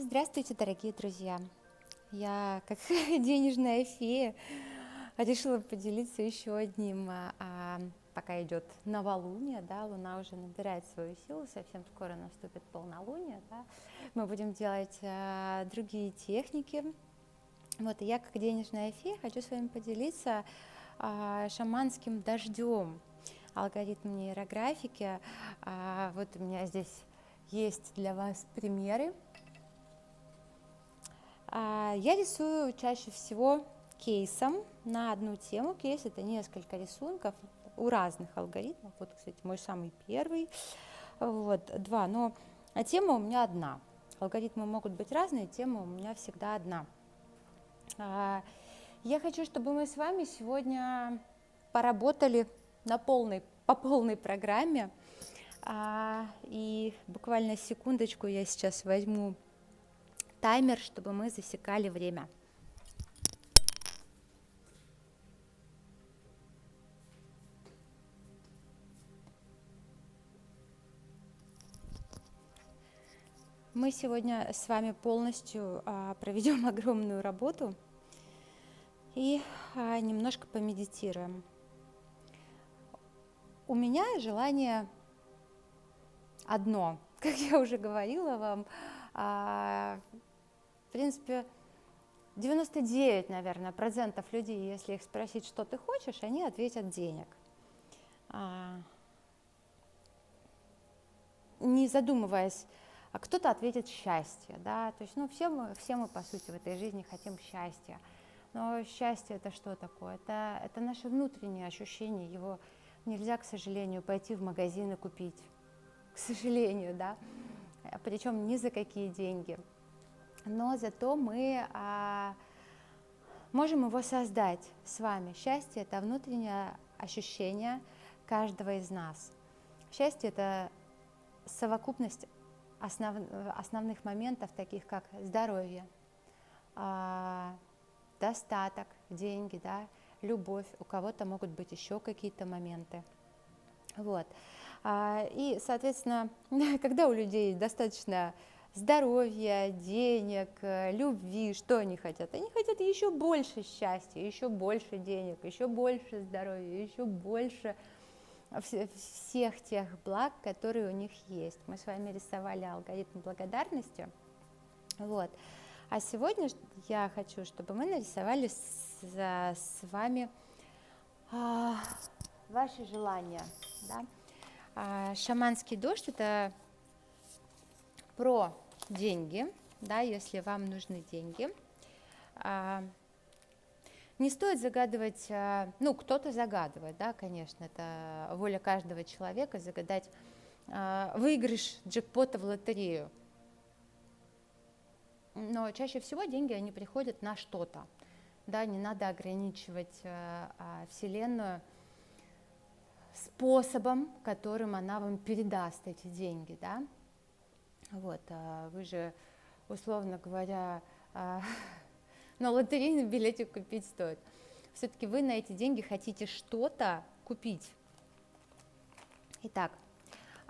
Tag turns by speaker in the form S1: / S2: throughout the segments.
S1: Здравствуйте, дорогие друзья! Я, как денежная фея, решила поделиться еще одним, пока идет новолуние, да, Луна уже набирает свою силу, совсем скоро наступит полнолуние, да, мы будем делать другие техники. Вот, и я, как денежная фея, хочу с вами поделиться шаманским дождем, алгоритм нейрографики. Вот у меня здесь есть для вас примеры. Я рисую чаще всего кейсом на одну тему. Кейс — это несколько рисунков у разных алгоритмов. Вот, кстати, мой самый первый, вот, два, но тема у меня одна. Алгоритмы могут быть разные, тема у меня всегда одна. Я хочу, чтобы мы с вами сегодня поработали по полной программе. И буквально секундочку я сейчас возьму таймер, чтобы мы засекали время. Мы сегодня с вами полностью проведем огромную работу и немножко помедитируем. У меня желание одно, как я уже говорила вам, в принципе, 99, наверное, процентов людей, если их спросить, что ты хочешь, они ответят денег. Не задумываясь, кто-то ответит счастье, да, то есть, все мы, по сути, в этой жизни хотим счастья, но счастье — это что такое? Это наше внутреннее ощущение, его нельзя, к сожалению, пойти в магазин и купить, к сожалению, да, причем ни за какие деньги, но зато мы можем его создать с вами. Счастье — это внутреннее ощущение каждого из нас. Счастье — это совокупность основных моментов, таких как здоровье, достаток, деньги, да, любовь, у кого-то могут быть еще какие-то моменты. Вот. И, соответственно, когда у людей достаточно здоровья, денег, любви, что они хотят? Они хотят еще больше счастья, еще больше денег, еще больше здоровья, еще больше всех тех благ, которые у них есть. Мы с вами рисовали алгоритм благодарности. Вот. А сегодня я хочу, чтобы мы нарисовали с вами ваши желания. Да? Шаманский дождь — это про деньги, да, если вам нужны деньги. Не стоит загадывать, кто-то загадывает, да, конечно, это воля каждого человека загадать выигрыш джекпота в лотерею. Но чаще всего деньги, они приходят на что-то, да, не надо ограничивать Вселенную способом, которым она вам передаст эти деньги, да. Вот, вы же, условно говоря, но лотерейный билетик купить стоит. Все-таки вы на эти деньги хотите что-то купить. Итак,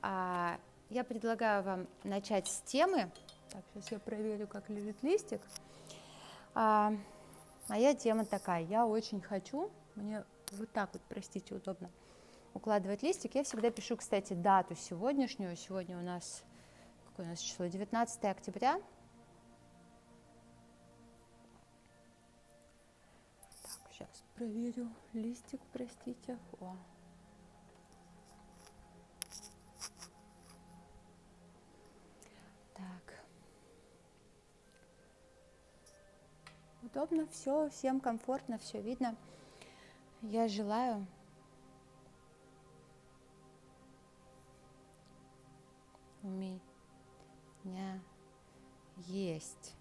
S1: я предлагаю вам начать с темы. Так, сейчас я проверю, как лежит листик. Моя тема такая: я очень хочу, мне вот так вот, простите, удобно укладывать листик. Я всегда пишу, кстати, дату сегодняшнюю. Сегодня у нас, какое у нас число? 19 октября. Сейчас проверю листик, простите. Так. Удобно все, всем комфортно, все видно. Я желаю у меня есть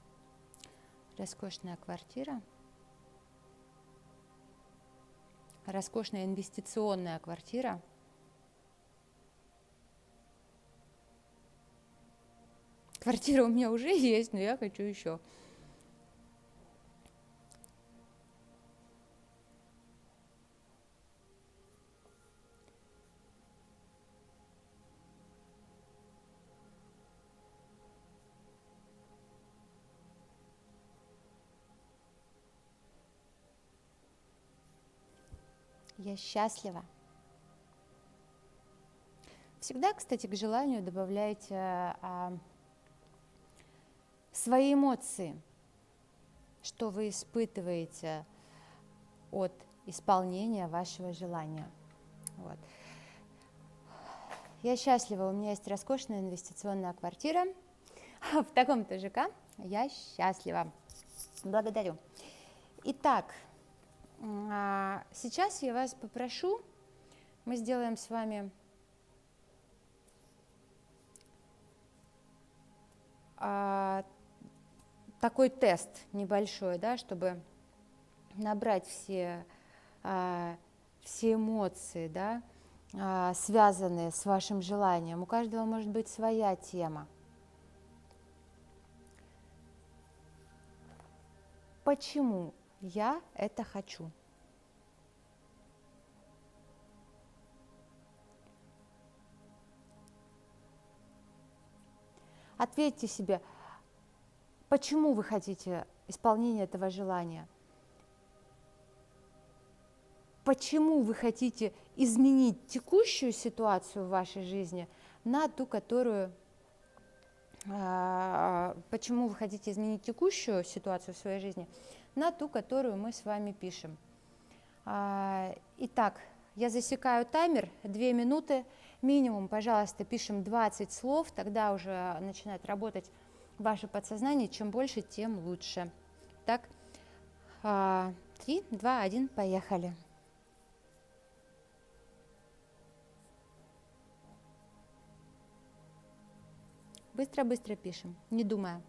S1: роскошная квартира, роскошная инвестиционная квартира, квартира у меня уже есть, но я хочу еще. Я счастлива. Всегда, кстати, к желанию добавляйте свои эмоции, что вы испытываете от исполнения вашего желания. Вот. Я счастлива, у меня есть роскошная инвестиционная квартира в таком-то ЖК. Я счастлива. Благодарю. Итак, сейчас я вас попрошу, мы сделаем с вами такой тест небольшой, да, чтобы набрать все эмоции, да, связанные с вашим желанием. У каждого может быть своя тема. Почему я это хочу? Ответьте себе, почему вы хотите исполнения этого желания? Почему вы хотите изменить текущую ситуацию в вашей жизни на ту, которую... Почему вы хотите изменить текущую ситуацию в своей жизни на ту, которую мы с вами пишем? Итак, я засекаю таймер, 2 минуты, минимум, пожалуйста, пишем 20 слов, тогда уже начинает работать ваше подсознание, чем больше, тем лучше. Так, 3, 2, 1, поехали. Быстро-быстро пишем, не думая.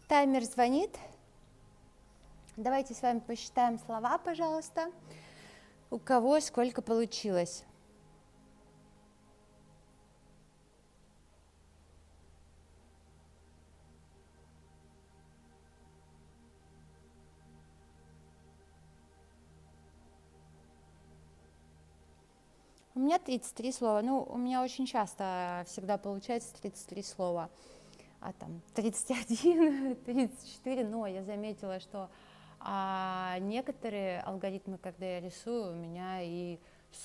S1: Таймер звонит. Давайте с вами посчитаем слова, пожалуйста. У кого сколько получилось? У меня 33 слова. Ну, у меня очень часто всегда получается 33 слова. А там 31, 34, но я заметила, что некоторые алгоритмы, когда я рисую, у меня и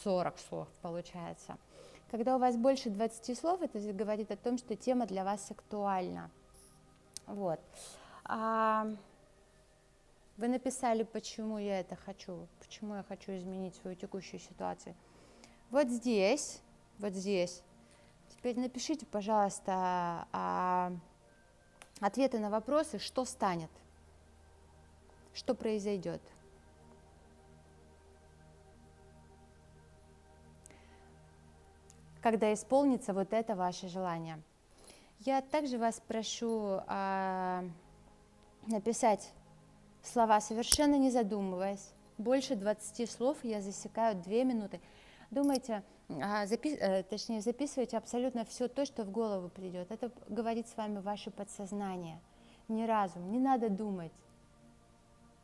S1: 40 слов получается. Когда у вас больше 20 слов, это говорит о том, что тема для вас актуальна. Вот. Вы написали, почему я это хочу, почему я хочу изменить свою текущую ситуацию. Вот здесь. Теперь напишите, пожалуйста, ответы на вопросы, что станет, что произойдет. Когда исполнится вот это ваше желание. Я также вас прошу написать слова, совершенно не задумываясь. Больше 20 слов я засекаю 2 минуты. Думайте, точнее записывайте абсолютно все то, что в голову придет. Это говорит с вами ваше подсознание, не разум, не надо думать.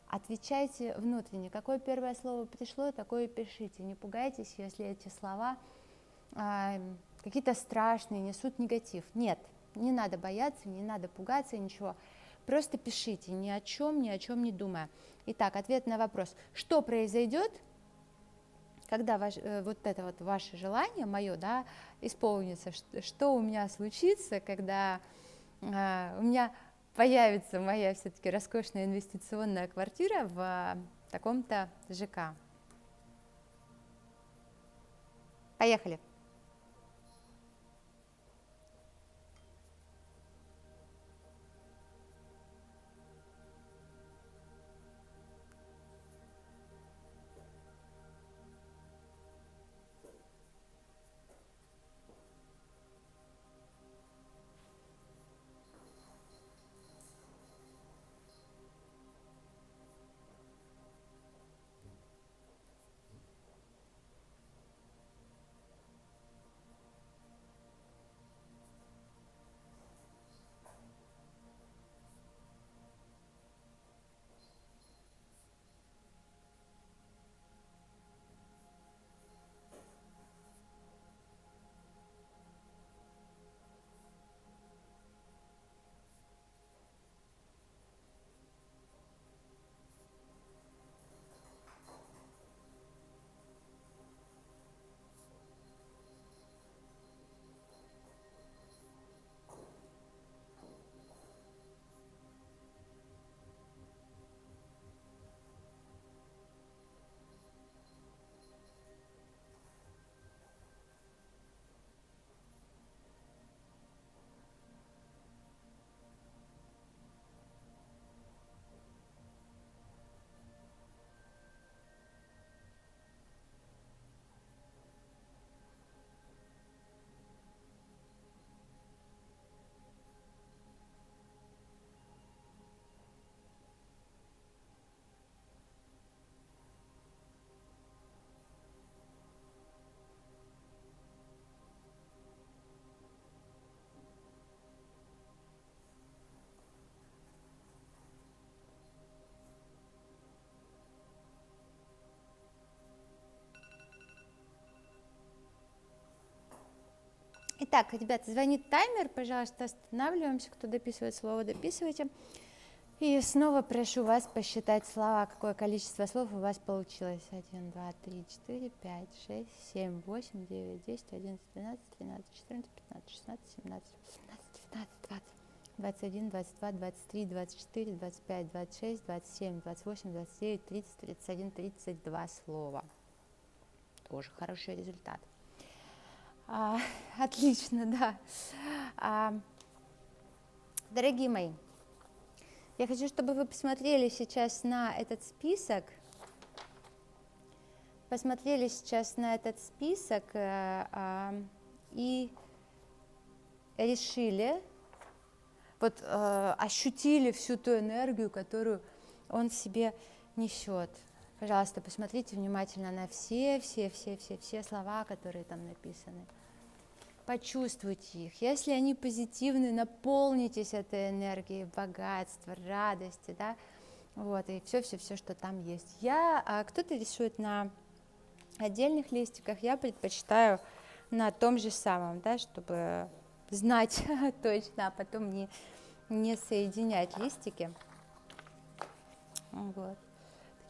S1: Отвечайте внутренне. Какое первое слово пришло, такое и пишите. Не пугайтесь, если эти слова какие-то страшные, несут негатив. Нет, не надо бояться, не надо пугаться, ничего. Просто пишите, ни о чем не думая. Итак, ответ на вопрос. Что произойдет, когда вот это вот ваше желание, мое, да, исполнится? Что у меня случится, когда у меня появится моя все-таки роскошная инвестиционная квартира в таком-то ЖК? Поехали! Итак, ребята, звонит таймер, пожалуйста, останавливаемся, кто дописывает слово, дописывайте. И снова прошу вас посчитать слова, какое количество слов у вас получилось. 1, 2, 3, 4, 5, 6, 7, 8, 9, 10, 11, 12, 13, 14, 15, 16, 17, 18, 19, 20, 21, 22, 23, 24, 25, 26, 27, 28, 29, 30, 31, 32 слова. Тоже хороший результат. Отлично, да. Дорогие мои, я хочу, чтобы вы посмотрели сейчас на этот список, и решили, вот ощутили всю ту энергию, которую он в себе несет. Пожалуйста, посмотрите внимательно на все слова, которые там написаны. Почувствуйте их. Если они позитивны, наполнитесь этой энергией богатства, радости, да, вот, и все, что там есть. Кто-то рисует на отдельных листиках, я предпочитаю на том же самом, да, чтобы знать точно, а потом не соединять листики. Вот.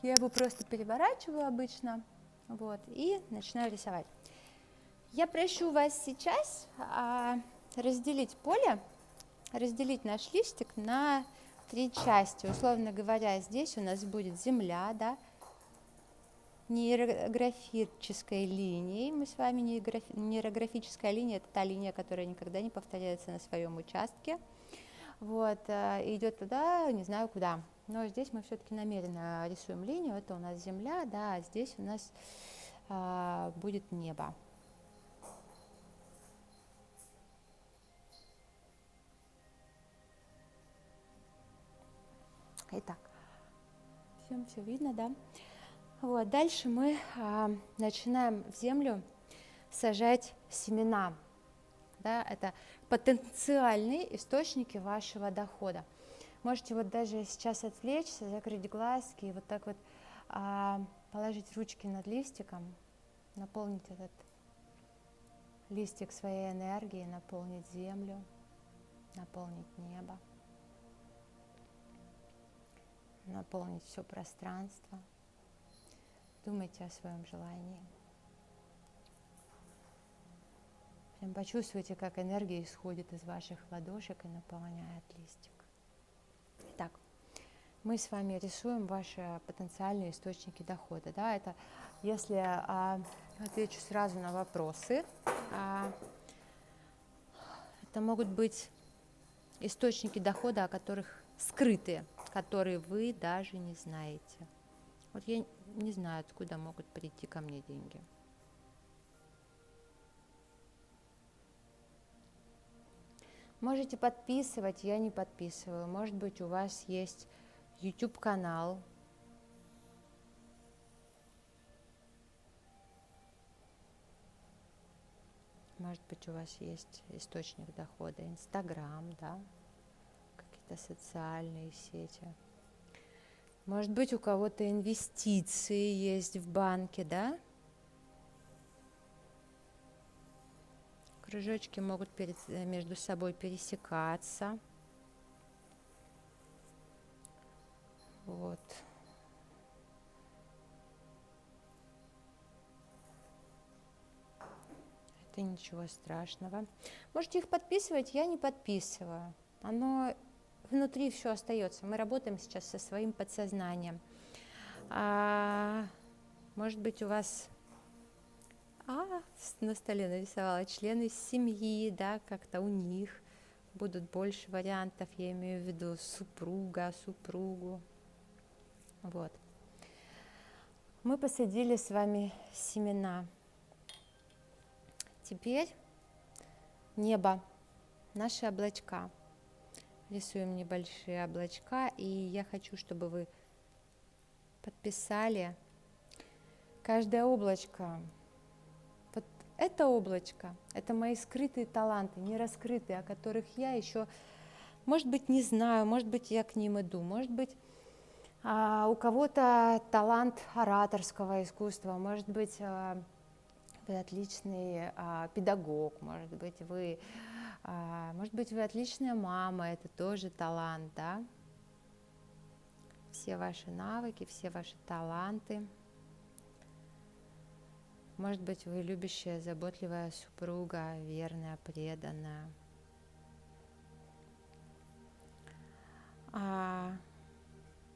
S1: Я его просто переворачиваю обычно, вот, и начинаю рисовать. Я прошу вас сейчас разделить поле, разделить наш листик на 3 части. Условно говоря, здесь у нас будет земля, да, нейрографической линией. Мы с вами нейрографическая линия – это та линия, которая никогда не повторяется на своем участке. Вот, идет туда, не знаю куда. Но здесь мы все-таки намеренно рисуем линию. Это у нас земля, да, а здесь у нас будет небо. Итак, всем все видно, да? Вот, дальше мы начинаем в землю сажать семена. Да, это потенциальные источники вашего дохода. Можете вот даже сейчас отвлечься, закрыть глазки и вот так вот положить ручки над листиком, наполнить этот листик своей энергией, наполнить землю, наполнить небо, наполнить все пространство. Думайте о своем желании. Прям почувствуйте, как энергия исходит из ваших ладошек и наполняет листик. Итак, мы с вами рисуем ваши потенциальные источники дохода. Да? Это, если отвечу сразу на вопросы, это могут быть источники дохода, о которых скрытые, которые вы даже не знаете. Вот я не знаю, откуда могут прийти ко мне деньги. Можете подписывать, я не подписываю. Может быть, у вас есть YouTube-канал. Может быть, у вас есть источник дохода, Инстаграм, да, какие-то социальные сети. Может быть, у кого-то инвестиции есть в банке, да? Кружочки могут между собой пересекаться. Вот. Это ничего страшного. Можете их подписывать, я не подписываю. Оно внутри все остается. Мы работаем сейчас со своим подсознанием. Может быть, у вас на столе нарисовала члены семьи, да, как-то у них будут больше вариантов, я имею в виду супруга, супругу. Вот. Мы посадили с вами семена. Теперь небо, наши облачка. Рисуем небольшие облачка, и я хочу, чтобы вы подписали каждое облачко. Вот это облачко, это мои скрытые таланты, не раскрытые, о которых я еще, может быть, не знаю, может быть, я к ним иду, может быть, у кого-то талант ораторского искусства, может быть, вы отличный педагог, может быть, вы отличная мама, это тоже талант, да? Все ваши навыки, все ваши таланты. Может быть, вы любящая, заботливая супруга, верная, преданная.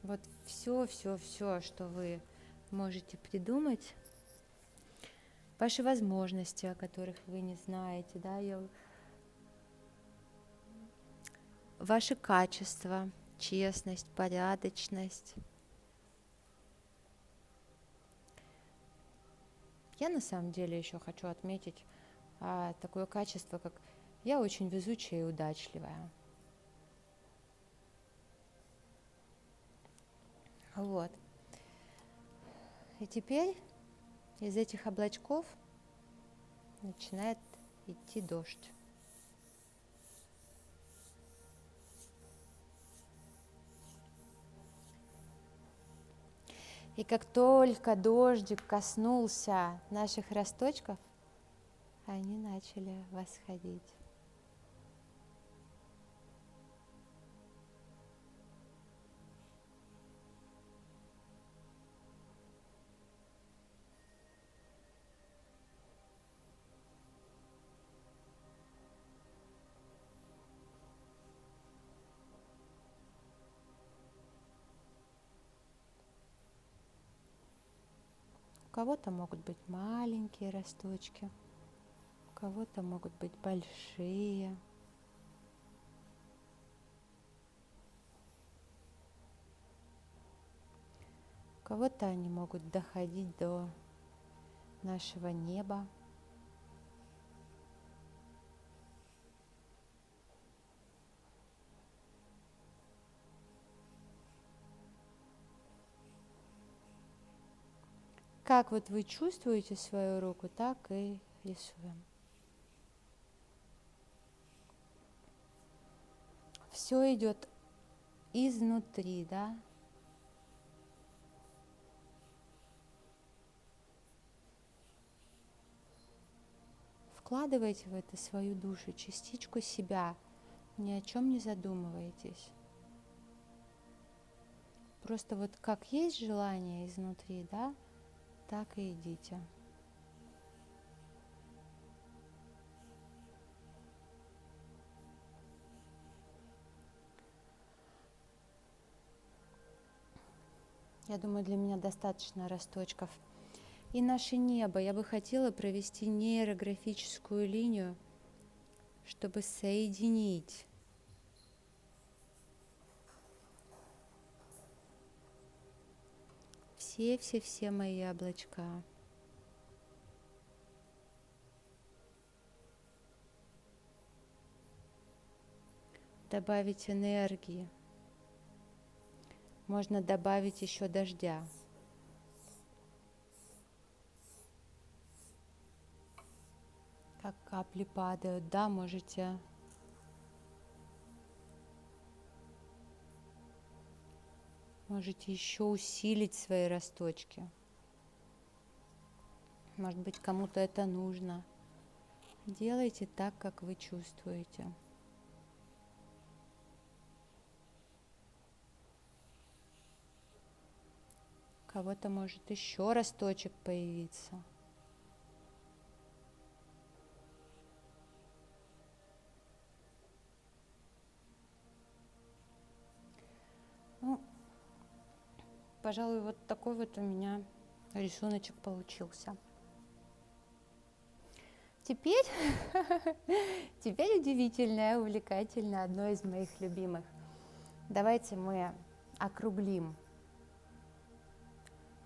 S1: Вот все, что вы можете придумать, ваши возможности, о которых вы не знаете, да, ваши качества, честность, порядочность. Я на самом деле еще хочу отметить такое качество, как я очень везучая и удачливая. Вот. И теперь из этих облачков начинает идти дождь. И как только дождик коснулся наших росточков, они начали восходить. У кого-то могут быть маленькие росточки, у кого-то могут быть большие. У кого-то они могут доходить до нашего неба. как вот вы чувствуете свою руку, так и рисуем. Все идет изнутри, да? Вкладывайте в это свою душу, частичку себя, ни о чем не задумывайтесь. Просто вот как есть желание изнутри, да, так и идите. Я думаю, для меня достаточно росточков. И наше небо. Я бы хотела провести нейрографическую линию, чтобы соединить все мои облачка. Добавить энергии. Можно добавить еще дождя. Как капли падают, да, можете еще усилить свои росточки. Может быть, кому-то это нужно. Делайте так, как вы чувствуете. У кого-то может еще росточек появиться. Ну, пожалуй, вот такой вот у меня рисуночек получился. Теперь удивительное, увлекательное, одно из моих любимых. Давайте мы округлим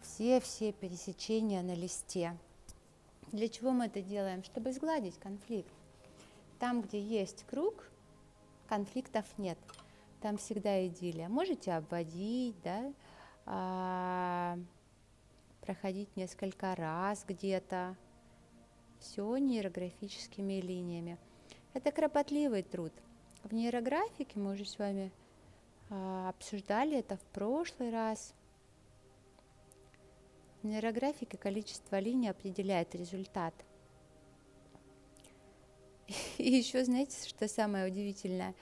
S1: все пересечения на листе. Для чего мы это делаем? Чтобы сгладить конфликт. Там, где есть круг, конфликтов нет. Там всегда идиллия. Можете обводить, да, проходить несколько раз где-то. Все нейрографическими линиями. Это кропотливый труд. В нейрографике мы уже с вами обсуждали это в прошлый раз. В нейрографике количество линий определяет результат. И еще, знаете, что самое удивительное?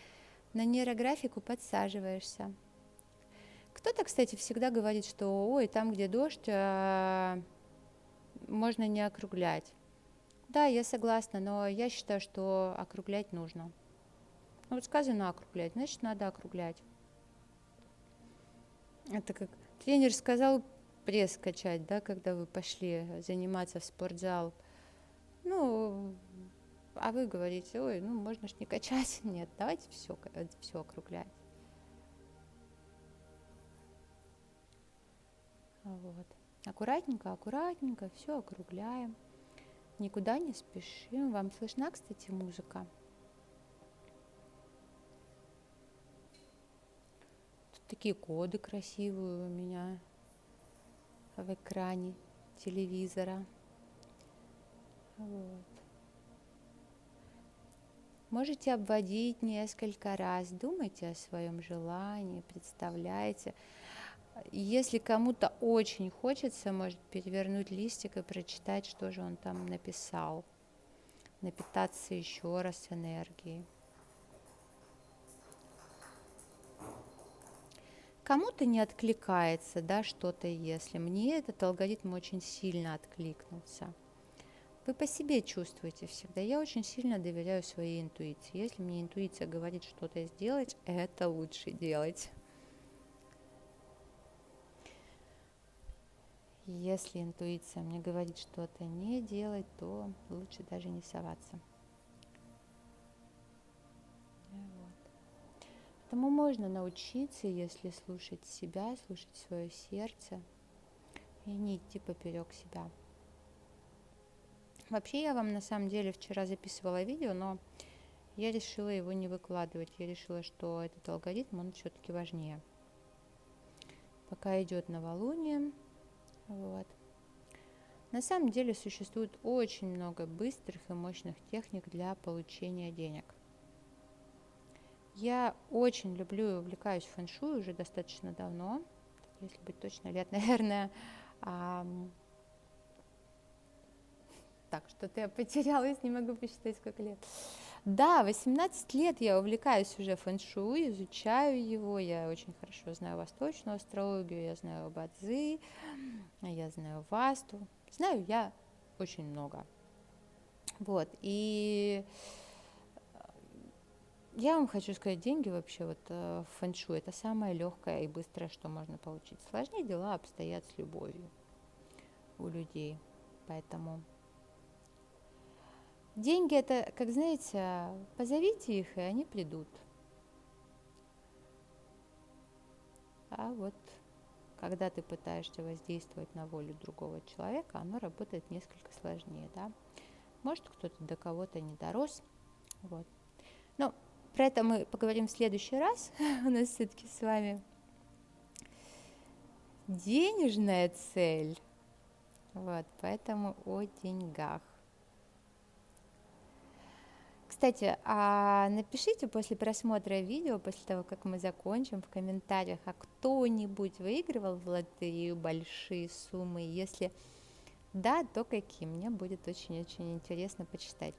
S1: На нейрографику подсаживаешься. Кто-то, кстати, всегда говорит, что ой, там, где дождь, можно не округлять. Да, я согласна, но я считаю, что округлять нужно. Ну, вот сказано округлять, значит, надо округлять. Это как тренер сказал пресс качать, да, когда вы пошли заниматься в спортзал. Ну, а вы говорите, ой, ну, можно ж не качать. Нет, давайте все округлять. Вот. Аккуратненько все округляем. Никуда не спешим. Вам слышна, кстати, музыка? Тут такие коды красивые у меня в экране телевизора. Вот. Можете обводить несколько раз, думайте о своем желании, представляйте. Если кому-то очень хочется, может перевернуть листик и прочитать, что же он там написал. Напитаться еще раз энергией. Кому-то не откликается, да, что-то если. Мне этот алгоритм очень сильно откликнулся. Вы по себе чувствуете всегда. Я очень сильно доверяю своей интуиции. Если мне интуиция говорит что-то сделать, это лучше делать. Если интуиция мне говорит что-то не делать, то лучше даже не соваться. Вот. Поэтому можно научиться, если слушать себя, слушать свое сердце и не идти поперек себя. Вообще я вам на самом деле вчера записывала видео, но я решила его не выкладывать. Я решила, что этот алгоритм, он все-таки важнее. Пока идет новолуние. Вот. На самом деле существует очень много быстрых и мощных техник для получения денег. Я очень люблю и увлекаюсь фэн-шуй уже достаточно давно, если быть точно, лет, наверное, так, что-то я потерялась, не могу посчитать, сколько лет. Да, 18 лет я увлекаюсь уже фэн-шуй, изучаю его, я очень хорошо знаю восточную астрологию, я знаю бадзи, я знаю васту, знаю я очень много. Вот, и я вам хочу сказать, деньги вообще вот в фэн-шуй это самое легкое и быстрое, что можно получить. Сложнее дела обстоят с любовью у людей, поэтому деньги это, как знаете, позовите их, и они придут. А вот когда ты пытаешься воздействовать на волю другого человека, оно работает несколько сложнее, да. Может, кто-то до кого-то не дорос, вот. Но про это мы поговорим в следующий раз. У нас все-таки с вами денежная цель, вот, поэтому о деньгах. Кстати, напишите после просмотра видео, после того, как мы закончим, в комментариях, а кто-нибудь выигрывал в лотерею большие суммы? Если да, то какие? Мне будет очень-очень интересно почитать.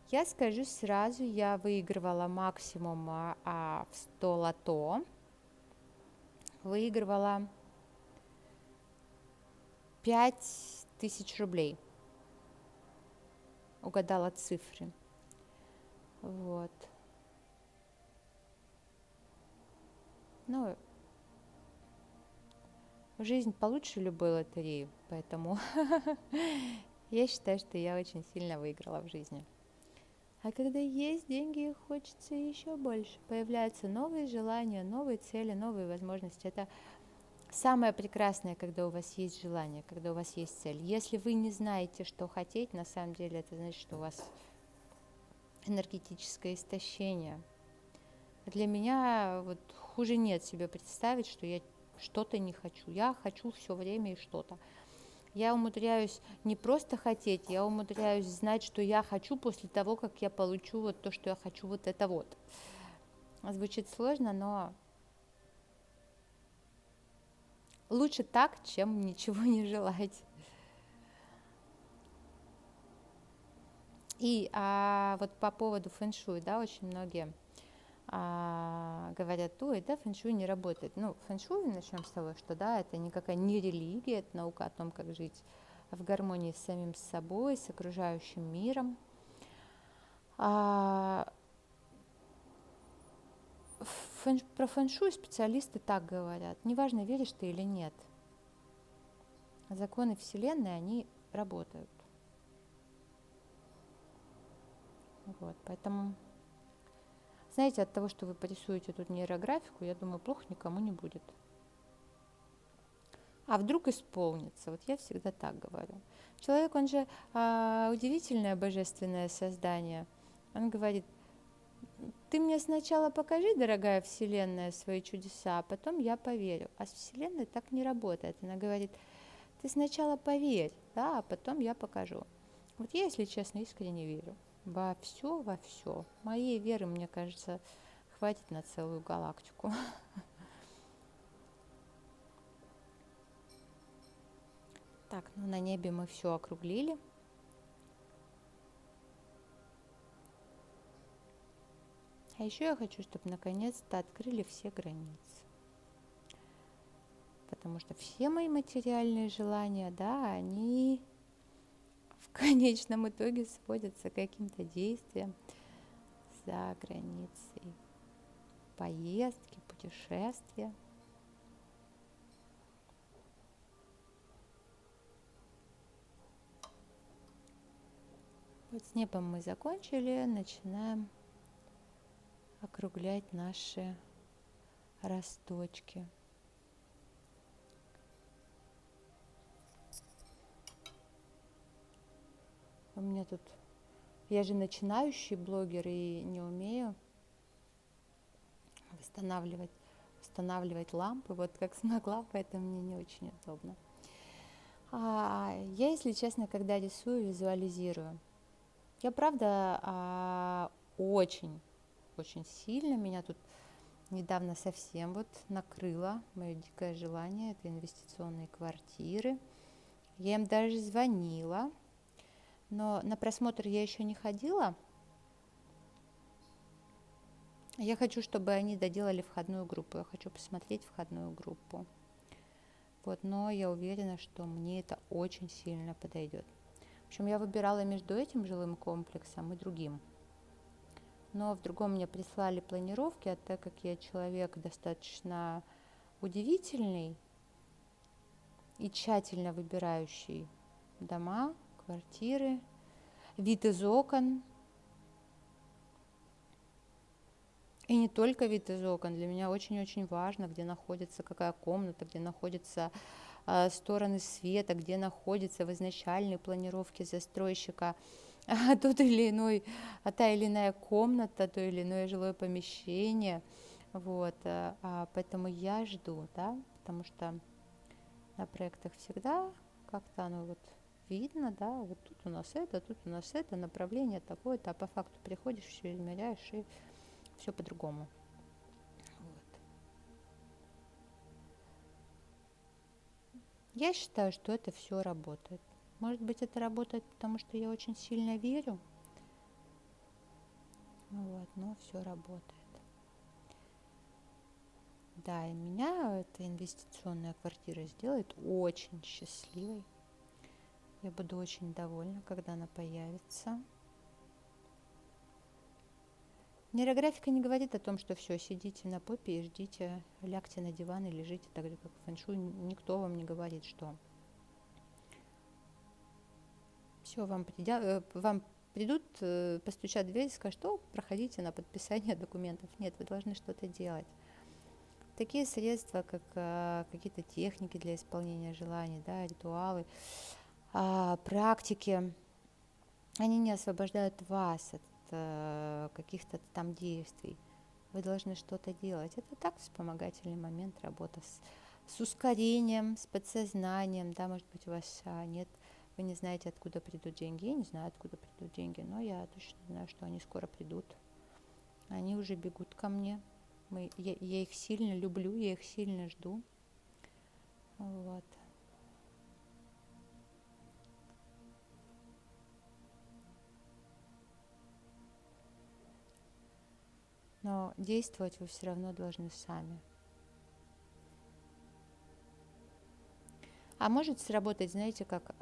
S1: Я скажу сразу, я выигрывала максимум в 100 лото, выигрывала 5000 рублей, угадала цифры. Вот. Ну, жизнь получше любой лотереи, поэтому я считаю, что я очень сильно выиграла в жизни. А когда есть деньги, хочется еще больше. Появляются новые желания, новые цели, новые возможности. Это самое прекрасное, когда у вас есть желание, когда у вас есть цель. Если вы не знаете, что хотеть, на самом деле это значит, что у вас энергетическое истощение. Для меня вот хуже нет себе представить, что я что-то не хочу. Я хочу все время и что-то. Я умудряюсь не просто хотеть, я умудряюсь знать, что я хочу после того, как я получу вот то, что я хочу, вот это вот. Звучит сложно, но лучше так, чем ничего не желать. И вот по поводу фэн-шуй, да, очень многие говорят, ой, да, фэн-шуй не работает. Ну, фэн-шуй, начнем с того, что, да, это никакая не религия, это наука о том, как жить в гармонии с самим собой, с окружающим миром. Про фэн-шуй специалисты так говорят, неважно, веришь ты или нет, законы Вселенной, они работают. Вот, поэтому, знаете, от того, что вы порисуете тут нейрографику, я думаю, плохо никому не будет. А вдруг исполнится? Вот я всегда так говорю. Человек, он же удивительное божественное создание. Он говорит, ты мне сначала покажи, дорогая Вселенная, свои чудеса, а потом я поверю. А с Вселенной так не работает. Она говорит, ты сначала поверь, да, а потом я покажу. Вот я, если честно, искренне верю во все, во все. Моей веры, мне кажется, хватит на целую галактику. Так, ну на небе мы все округлили. А еще я хочу, чтобы наконец-то открыли все границы. Потому что все мои материальные желания, да, они в конечном итоге сводятся к каким-то действиям за границей. Поездки, путешествия. Вот с небом мы закончили, начинаем округлять наши росточки. У меня тут, я же начинающий блогер и не умею устанавливать лампы, вот как смогла, поэтому мне не очень удобно. Я, если честно, когда рисую, визуализирую. Я, правда, очень, очень сильно меня тут недавно совсем вот накрыло мое дикое желание, это инвестиционные квартиры. Я им даже звонила, но на просмотр я еще не ходила. Я хочу, чтобы они доделали входную группу, я хочу посмотреть входную группу. Вот, но я уверена, что мне это очень сильно подойдет. В общем, я выбирала между этим жилым комплексом и другим. Но в другом мне прислали планировки, а так как я человек достаточно удивительный и тщательно выбирающий дома, квартиры, вид из окон, и не только вид из окон, для меня очень-очень важно, где находится какая комната, где находятся стороны света, где находится в изначальной планировке застройщика тот или иной, та или иная комната, то или иное жилое помещение. Вот, поэтому я жду, да, потому что на проектах всегда как-то оно вот видно, да, вот тут у нас это, направление такое-то, а по факту приходишь, все измеряешь, и все по-другому. Вот. Я считаю, что это все работает. Может быть, это работает, потому что я очень сильно верю, вот, но все работает. Да, и меня эта инвестиционная квартира сделает очень счастливой. Я буду очень довольна, когда она появится. Нейрографика не говорит о том, что все, сидите на попе и ждите, лягте на диван и лежите так же, как в фэншуй. Никто вам не говорит, что все, вам придут, постучат в дверь и скажут, что проходите на подписание документов. Нет, вы должны что-то делать. Такие средства, как какие-то техники для исполнения желаний, да, ритуалы, практики, они не освобождают вас от каких-то там действий. Вы должны что-то делать. Это так вспомогательный момент, работа с ускорением, с подсознанием. Да, может быть, у вас нет, вы не знаете, откуда придут деньги. Я не знаю, откуда придут деньги, но я точно знаю, что они скоро придут. Они уже бегут ко мне. Я их сильно люблю, я их сильно жду. Вот. Но действовать вы все равно должны сами. А может сработать, знаете, как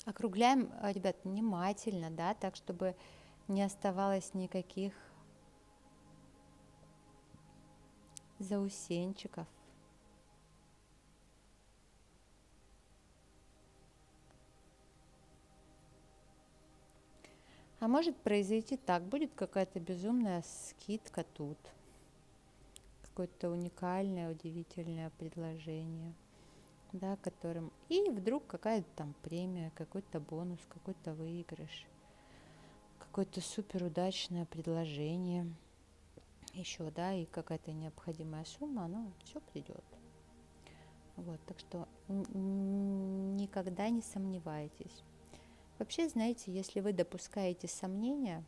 S1: округляем, ребят, внимательно, да, так, чтобы не оставалось никаких заусенчиков. А может произойти так, будет какая-то безумная скидка тут, какое-то уникальное, удивительное предложение, да, которым и вдруг какая-то там премия, какой-то бонус, какой-то выигрыш, какое-то супер удачное предложение, еще, да, и какая-то необходимая сумма, оно все придет. Вот, так что никогда не сомневайтесь. Вообще, знаете, если вы допускаете сомнения,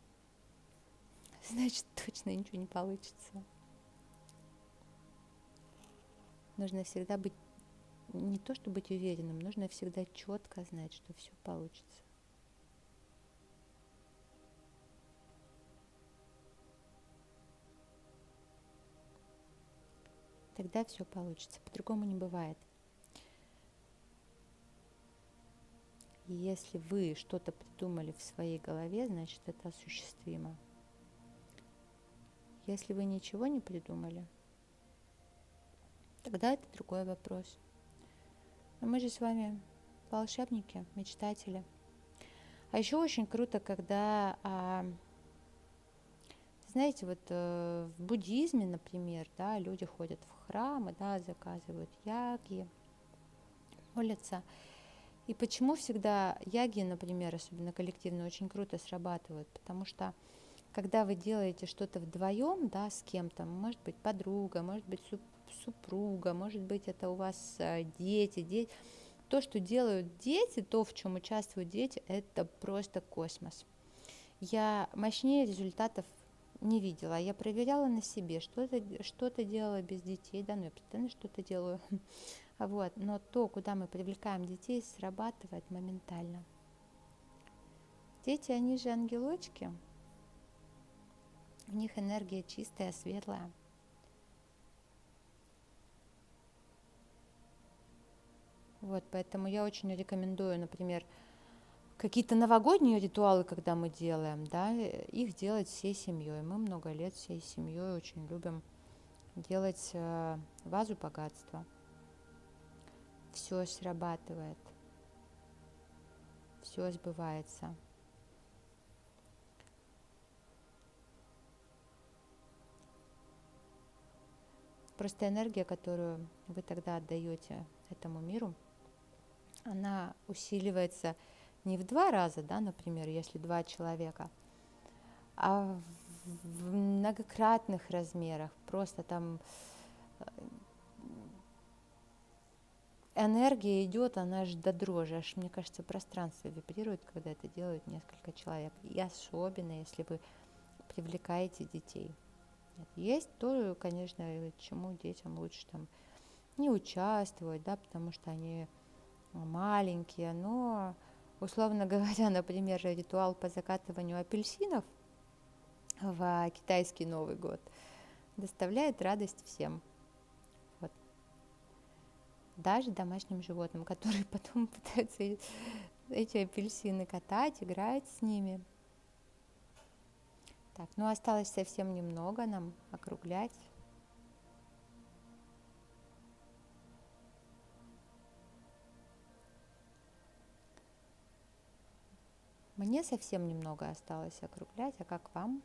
S1: значит точно ничего не получится. Нужно всегда быть, не то чтобы быть уверенным, нужно всегда четко знать, что все получится. Тогда все получится, по-другому не бывает. И если вы что-то придумали в своей голове, значит это осуществимо. Если вы ничего не придумали, тогда это другой вопрос. Но мы же с вами волшебники, мечтатели. А еще очень круто, когда, знаете, вот в буддизме, например, да, люди ходят в храмы, да, заказывают яги, молятся. И почему всегда яги, например, особенно коллективно, очень круто срабатывают? Потому что когда вы делаете что-то вдвоем, да, с кем-то, может быть подруга, может быть супруга, может быть, это у вас дети. То, что делают дети, то, в чем участвуют дети, это просто космос. Я мощнее результатов не видела. Я проверяла на себе, что-то делала без детей, да, ну я постоянно что-то делаю. Вот. Но то, куда мы привлекаем детей, срабатывает моментально. Дети, они же ангелочки. У них энергия чистая, светлая. Вот, поэтому я очень рекомендую, например, какие-то новогодние ритуалы, когда мы делаем, да, их делать всей семьей. Мы много лет всей семьей очень любим делать вазу богатства. Все срабатывает, все сбывается. Просто энергия, которую вы тогда отдаете этому миру, она усиливается не в 2 раза, да, например, если 2 человека, а в многократных размерах. Просто там энергия идет, она аж до дрожи, аж, мне кажется, пространство вибрирует, когда это делают несколько человек. И особенно, если вы привлекаете детей. Есть то, конечно, чему детям лучше там не участвовать, да, потому что они маленькие, но, условно говоря, например, ритуал по закатыванию апельсинов в китайский Новый год доставляет радость всем. Вот. Даже домашним животным, которые потом пытаются эти апельсины катать, играть с ними. Так, ну осталось совсем немного нам округлять. Мне совсем немного осталось округлять, а как вам?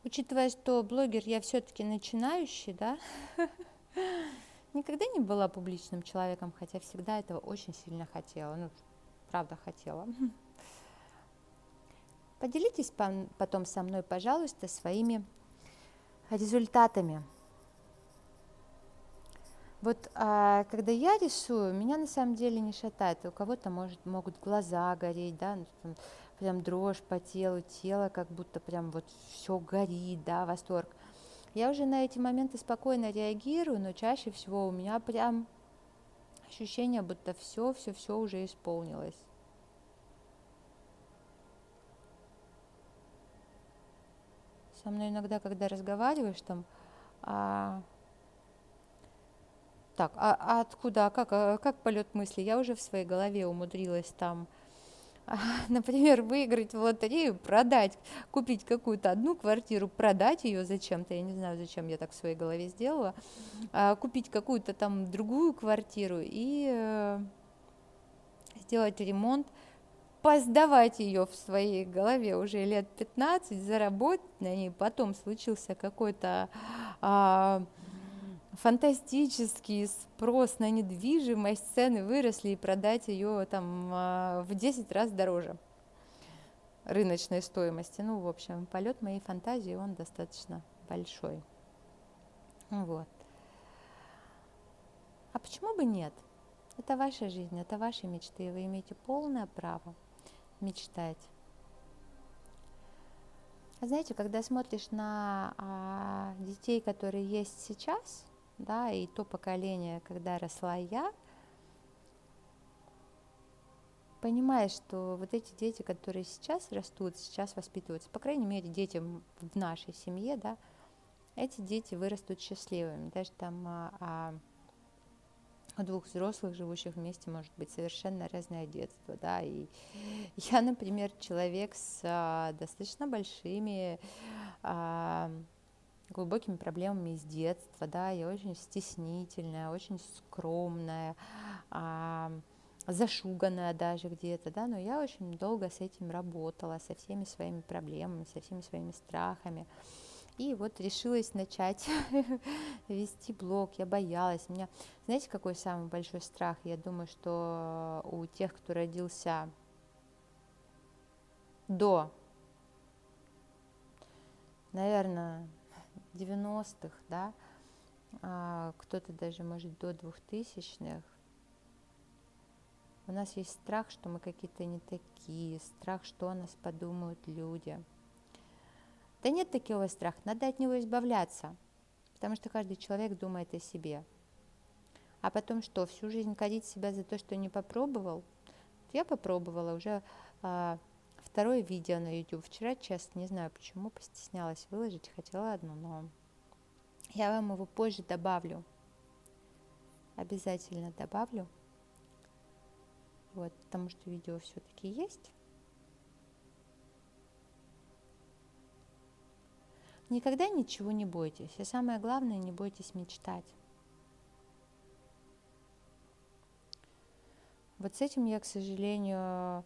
S1: Учитывая, что блогер я все-таки начинающий, да, никогда не была публичным человеком, хотя всегда этого очень сильно хотела, ну, правда хотела. Поделитесь потом со мной, пожалуйста, своими результатами. Вот когда я рисую, меня на самом деле не шатает. У кого-то могут глаза гореть, да, ну, прям дрожь по телу, тело как будто прям вот все горит, да, восторг. Я уже на эти моменты спокойно реагирую, но чаще всего у меня прям ощущение, будто все уже исполнилось. Со мной иногда, когда разговариваешь, там, так, откуда, как полет мысли? Я уже в своей голове умудрилась там, например, выиграть в лотерею, продать, купить какую-то одну квартиру, продать ее зачем-то, я не знаю, зачем я так в своей голове сделала, купить какую-то там другую квартиру и сделать ремонт, посдавать ее в своей голове уже лет 15, заработать на ней, потом случился какой-то фантастический спрос на недвижимость, цены выросли, и продать ее там в 10 раз дороже рыночной стоимости. Ну, в общем, полет моей фантазии, он достаточно большой. Вот. А почему бы нет? Это ваша жизнь, это ваши мечты, и вы имеете полное право мечтать. А знаете, когда смотришь на детей, которые есть сейчас, да, и то поколение, когда росла я, понимаешь, что вот эти дети, которые сейчас растут, сейчас воспитываются, по крайней мере, дети в нашей семье, да, эти дети вырастут счастливыми. Даже там у 2 взрослых, живущих вместе, может быть совершенно разное детство, да, и я, например, человек с достаточно большими глубокими проблемами с детства, да, я очень стеснительная, очень скромная, зашуганная даже где-то, да, но я очень долго с этим работала, со всеми своими проблемами, со всеми своими страхами. И вот решилась начать вести блог, я боялась. У меня, знаете, какой самый большой страх? Я думаю, что у тех, кто родился до наверное, 90-х, да, кто-то даже, может, до 2000-х, у нас есть страх, что мы какие-то не такие, страх, что о нас подумают люди. Да нет такого страха, надо от него избавляться, потому что каждый человек думает о себе. А потом что, всю жизнь корить себя за то, что не попробовал? Я попробовала уже второе видео на YouTube. Вчера, честно, не знаю почему, постеснялась выложить, хотела одно, но я вам его позже добавлю. Обязательно добавлю. Вот, потому что видео все-таки есть. Никогда ничего не бойтесь. И самое главное, не бойтесь мечтать. Вот с этим я, к сожалению,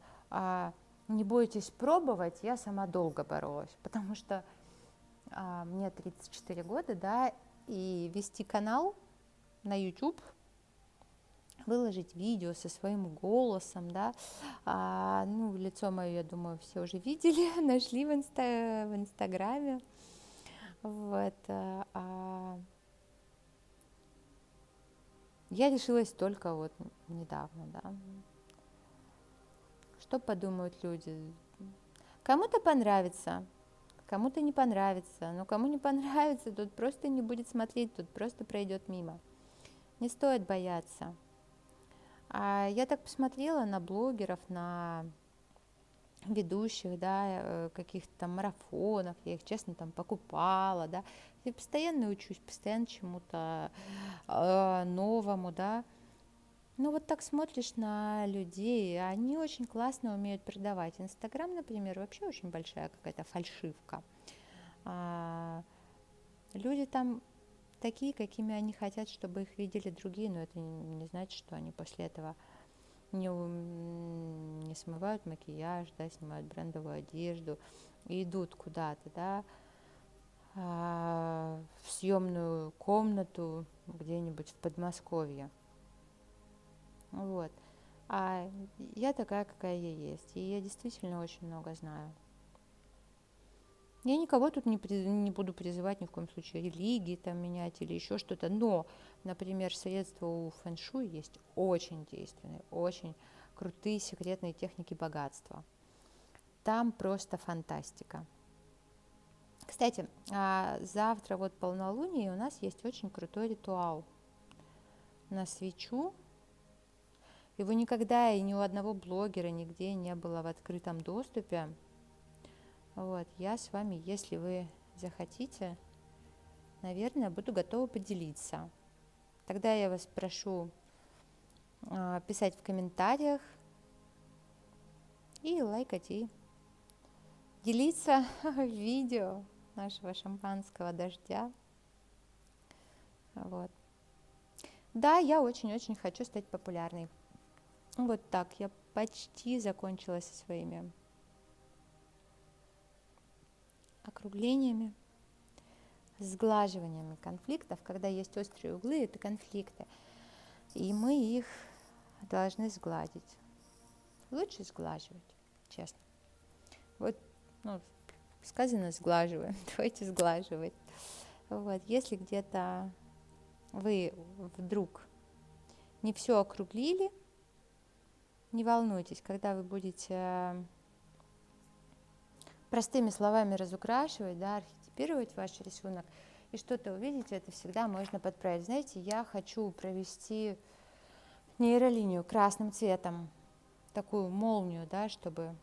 S1: не бойтесь пробовать, я сама долго боролась, потому что мне 34 года, да, и вести канал на YouTube, выложить видео со своим голосом, да, ну, лицо мое, я думаю, все уже видели, нашли в Инстаграме, вот, я решилась только вот недавно, да. Что подумают люди? Кому-то понравится, кому-то не понравится, но кому не понравится, тот просто не будет смотреть, тот просто пройдет мимо. Не стоит бояться. Я так посмотрела на блогеров, на ведущих, да, каких-то там марафонов, я их, честно, там покупала, да, я постоянно учусь, постоянно чему-то новому, да. Ну вот так смотришь на людей, они очень классно умеют продавать. Инстаграм, например, вообще очень большая какая-то фальшивка. Люди там такие, какими они хотят, чтобы их видели другие, но это не значит, что они после этого не смывают макияж, да, снимают брендовую одежду и идут куда-то, да, в съемную комнату где-нибудь в Подмосковье. Вот. А я такая, какая я есть. И я действительно очень много знаю. Я никого тут не буду призывать ни в коем случае религии там менять или еще что-то. Но, например, средства у фэн-шуй есть очень действенные, очень крутые секретные техники богатства. Там просто фантастика. Кстати, завтра вот полнолуние, и у нас есть очень крутой ритуал на свечу. Его никогда и ни у одного блогера нигде не было в открытом доступе. Вот, я с вами, если вы захотите, наверное, буду готова поделиться. Тогда я вас прошу писать в комментариях и лайкать, и делиться видео нашего шампанского дождя. Вот. Да, я очень-очень хочу стать популярной. Вот так, я почти закончила со своими округлениями, сглаживаниями конфликтов. Когда есть острые углы, это конфликты, и мы их должны сгладить. Лучше сглаживать, честно. Вот, ну, сказано сглаживаем, давайте сглаживать. Вот, если где-то вы вдруг не все округлили, не волнуйтесь, когда вы будете простыми словами разукрашивать, да, архетипировать ваш рисунок и что-то увидите, это всегда можно подправить. Знаете, я хочу провести нейролинию красным цветом, такую молнию, да, чтобы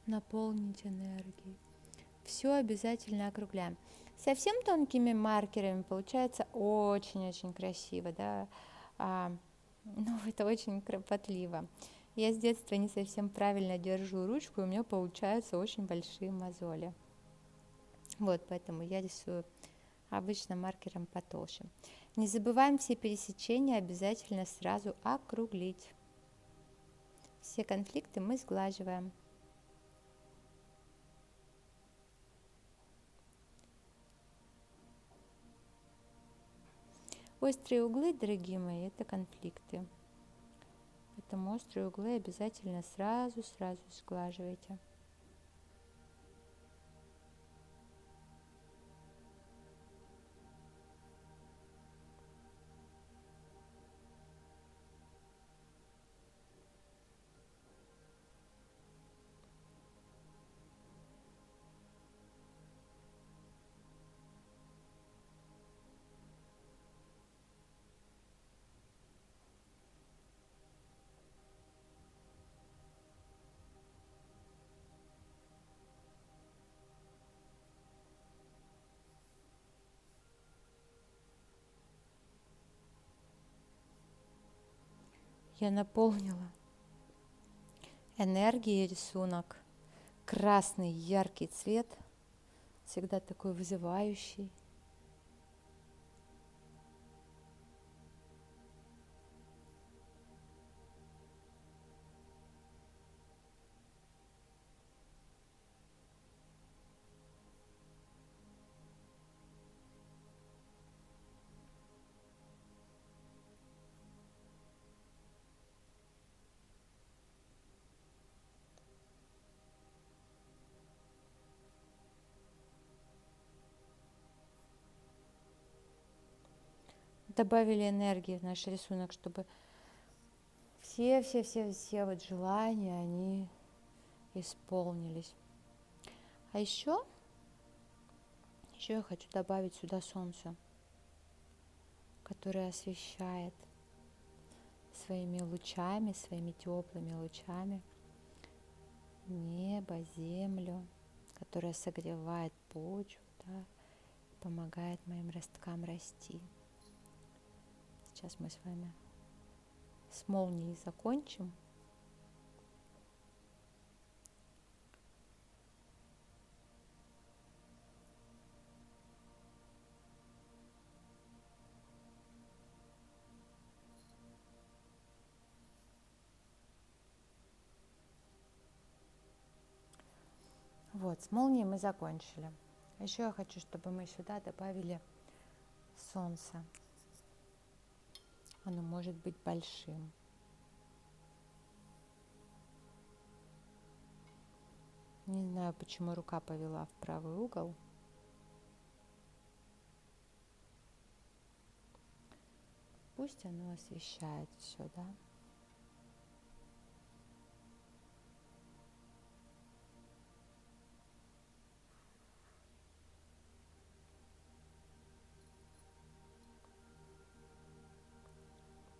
S1: наполнить энергией. Все обязательно округляем. Совсем тонкими маркерами получается очень-очень красиво, да, но это очень кропотливо. Я с детства не совсем правильно держу ручку, и у меня получаются очень большие мозоли. Вот, поэтому я рисую обычно маркером потолще. Не забываем все пересечения обязательно сразу округлить. все конфликты мы сглаживаем. Острые углы, дорогие мои, это конфликты. Поэтому острые углы обязательно сразу сглаживайте. Я наполнила энергией рисунок. Красный яркий цвет, всегда такой вызывающий. Добавили энергии в наш рисунок, чтобы все вот желания, они исполнились. А еще я хочу добавить сюда солнце, которое освещает своими лучами, своими теплыми лучами небо, землю, которая согревает почву, да, помогает моим росткам расти. Сейчас мы с вами с молнией закончим. Вот, с молнией мы закончили. Еще я хочу, чтобы мы сюда добавили солнце. Оно может быть большим. Не знаю, почему рука повела в правый угол. Пусть оно освещает все, да?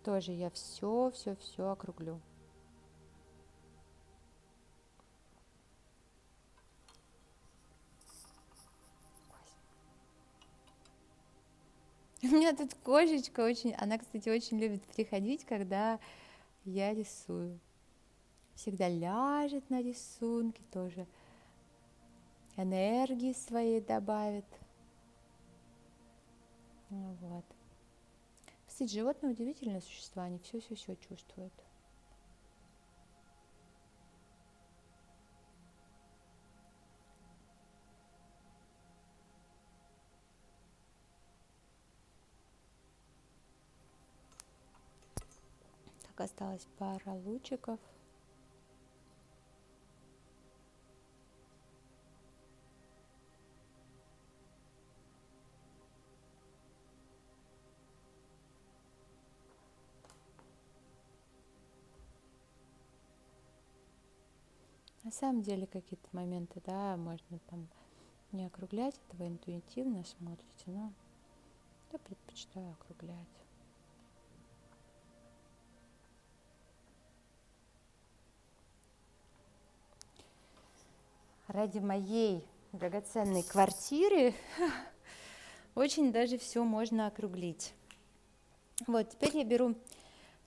S1: Тоже я все округлю. У меня тут кошечка очень, она, кстати, очень любит приходить, когда я рисую. Всегда ляжет на рисунке, тоже энергии своей добавит. Вот. Кстати, животные удивительные существа, они все чувствуют. Так, осталось пара лучиков. На самом деле какие-то моменты, да, можно там не округлять, это вы интуитивно смотрите, но я предпочитаю округлять. Ради моей драгоценной квартиры очень даже все можно округлить. Вот, теперь я беру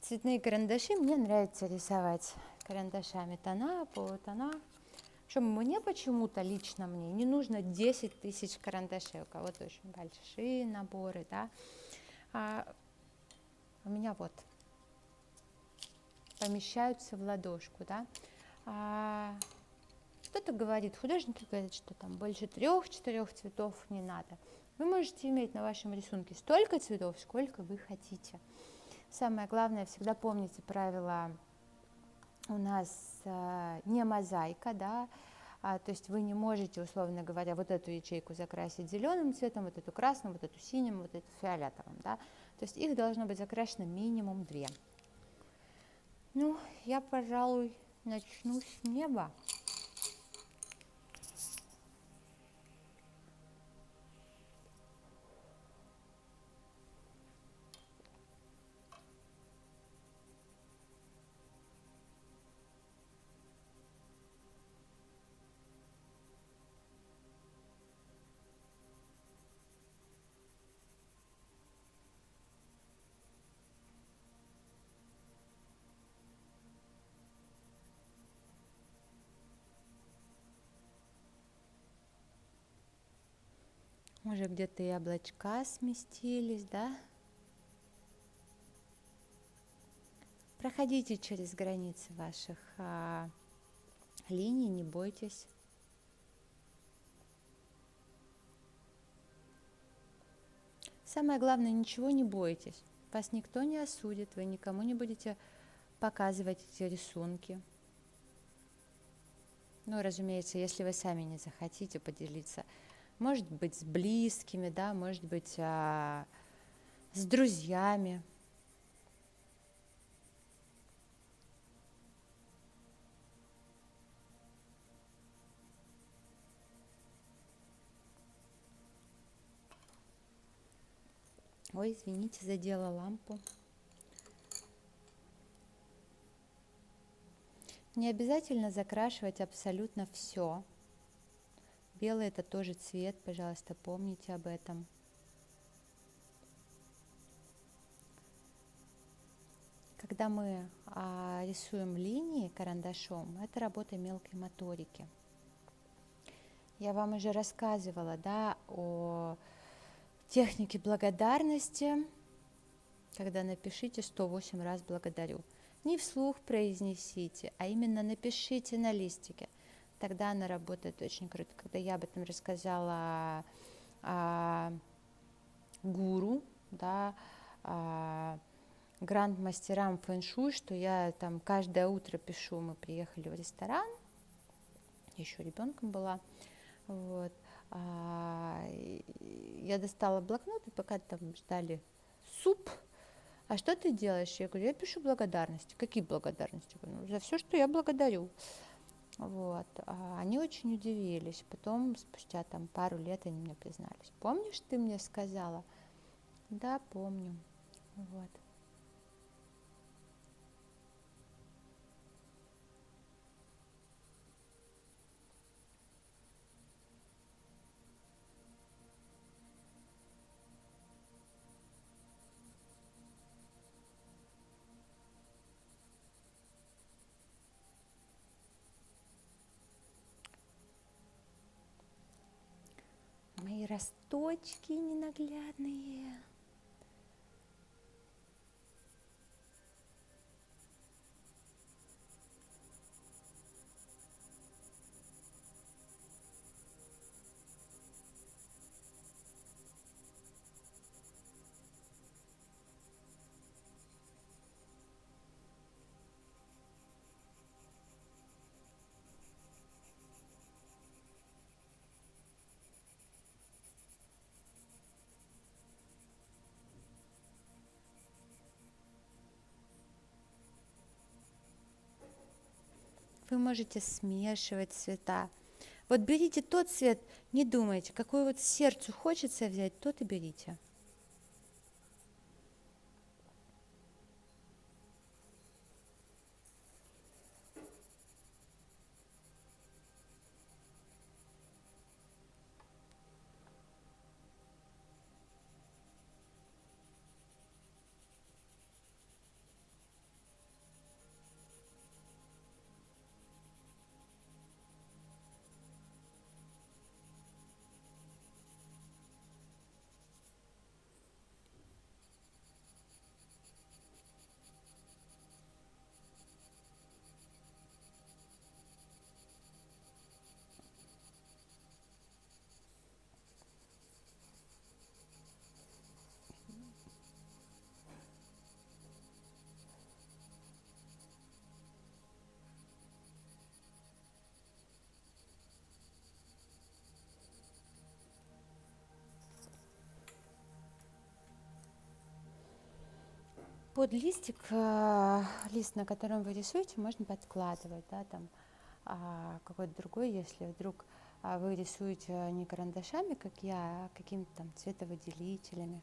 S1: цветные карандаши. Мне нравится рисовать карандашами тона, полутона. Причем мне почему-то, лично мне, не нужно 10 тысяч карандашей. У кого-то очень большие наборы, да. А у меня вот помещаются в ладошку, да. Кто-то говорит, художники говорят, что там больше 3-4 цветов не надо. Вы можете иметь на вашем рисунке столько цветов, сколько вы хотите. Самое главное, всегда помните правило, у нас не мозаика, да, то есть вы не можете, условно говоря, вот эту ячейку закрасить зеленым цветом, вот эту красным, вот эту синим, вот эту фиолетовым, да, то есть их должно быть закрашено минимум 2. Ну, я, пожалуй, начну с неба. Уже где-то и облачка сместились, да? Проходите через границы ваших линий, не бойтесь. Самое главное, ничего не бойтесь. Вас никто не осудит, вы никому не будете показывать эти рисунки. Ну, разумеется, если вы сами не захотите поделиться, может быть, с близкими, да, может быть, с друзьями. Ой, извините, задела лампу. Не обязательно закрашивать абсолютно все. Белый это тоже цвет, пожалуйста, помните об этом. Когда мы рисуем линии карандашом, это работа мелкой моторики. Я вам уже рассказывала, да, о технике благодарности, когда напишите 108 раз благодарю. Не вслух произнесите, а именно напишите на листике. Тогда она работает очень круто. Когда я об этом рассказала гуру, да, гранд-мастерам фэн-шуй, что я там каждое утро пишу, мы приехали в ресторан, еще ребенком была, вот, я достала блокнот, и пока там ждали суп, а что ты делаешь? Я говорю, я пишу благодарности. Какие благодарности? Я говорю, за все, что я благодарю. Вот. Они очень удивились. Потом, спустя там пару лет, они мне признались. Помнишь, ты мне сказала? Да, помню. Вот. Мои росточки ненаглядные. Вы можете смешивать цвета. Вот берите тот цвет, не думайте, какой вот сердцу хочется взять, тот и берите. под листик, лист, на котором вы рисуете, можно подкладывать, да, там какой-то другой, если вдруг вы рисуете не карандашами, как я, а какими-то там цветовыделителями.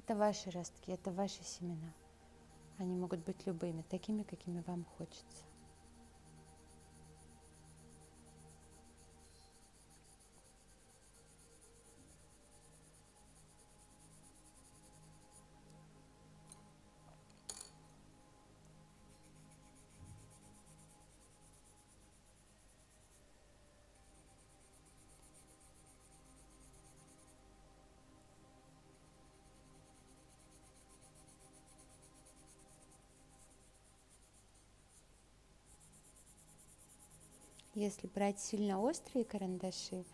S1: Это ваши ростки, это ваши семена. Они могут быть любыми, такими, какими вам хочется. Если брать сильно острые карандаши,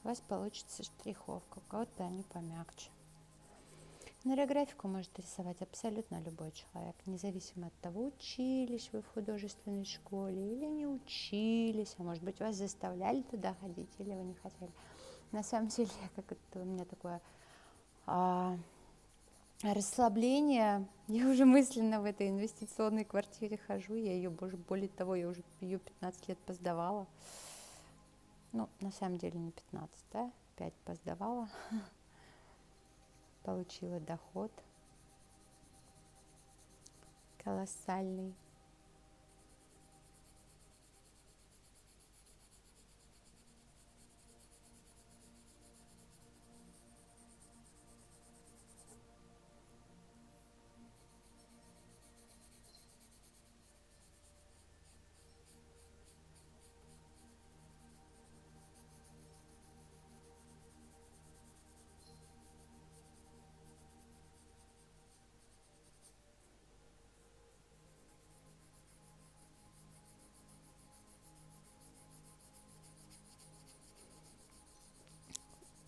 S1: у вас получится штриховка, у кого-то они помягче. Нейрографику может рисовать абсолютно любой человек, независимо от того, учились вы в художественной школе или не учились, а может быть вас заставляли туда ходить или вы не хотели. На самом деле, как это у меня такое расслабление, я уже мысленно в этой инвестиционной квартире хожу, я ее, более того, я уже ее 15 лет поздавала. Ну, на самом деле не 15, да, 5 поздавала, получила доход колоссальный.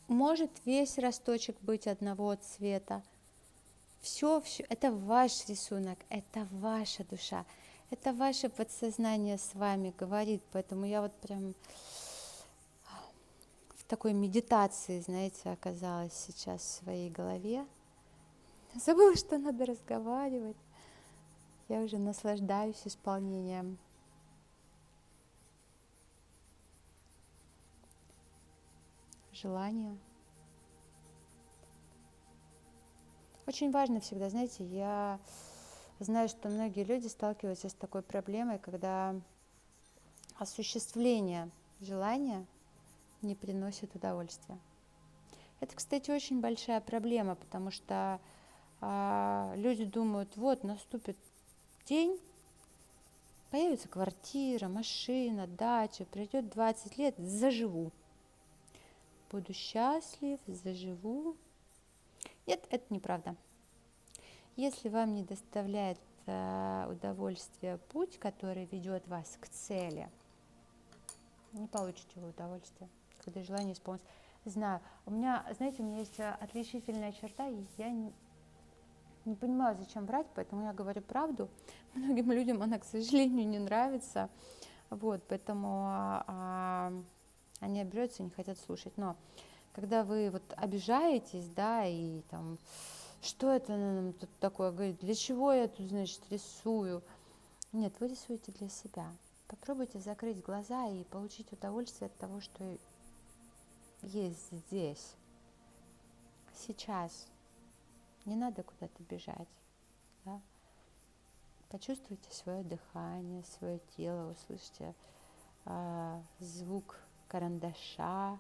S1: Может весь росточек быть одного цвета. Все, это ваш рисунок, это ваша душа, это ваше подсознание с вами говорит. Поэтому я вот прям в такой медитации, знаете, оказалась сейчас в своей голове. Забыла, что надо разговаривать. Я уже наслаждаюсь исполнением. Желания. Очень важно всегда, знаете, я знаю, что многие люди сталкиваются с такой проблемой, когда осуществление желания не приносит удовольствия. Это, кстати, очень большая проблема, потому что люди думают, вот наступит день, появится квартира, машина, дача, пройдет 20 лет, заживу. Буду счастлив, заживу. Нет, это неправда. Если вам не доставляет удовольствие путь, который ведет вас к цели, не получите вы удовольствие, когда желание исполнится. Знаю, у меня, знаете, у меня есть отличительная черта, и я не понимаю, зачем врать, поэтому я говорю правду. Многим людям она, к сожалению, не нравится, вот, поэтому они обижаются и не хотят слушать. Но когда вы вот обижаетесь, да, и там, что это тут такое, говорит, для чего я тут, значит, рисую? Нет, вы рисуете для себя. Попробуйте закрыть глаза и получить удовольствие от того, что есть здесь, сейчас. Не надо куда-то бежать. Да? Почувствуйте свое дыхание, свое тело, услышьте звук карандаша,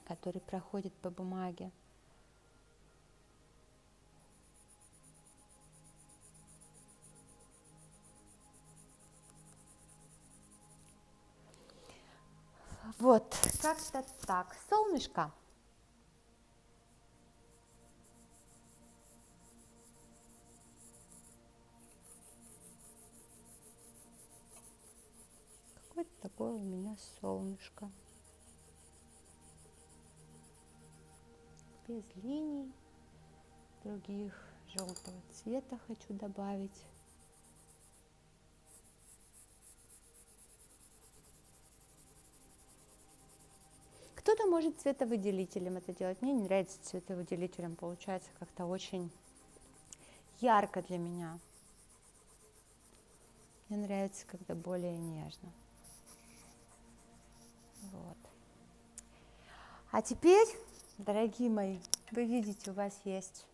S1: который проходит по бумаге. Вот, как-то так. Солнышко. такое у меня солнышко. Без линий других, желтого цвета хочу добавить. Кто-то может цветовыделителем это делать. Мне не нравится цветовыделителем, получается как-то очень ярко для меня. Мне нравится, когда более нежно. Вот. А теперь, дорогие мои, вы видите, у вас есть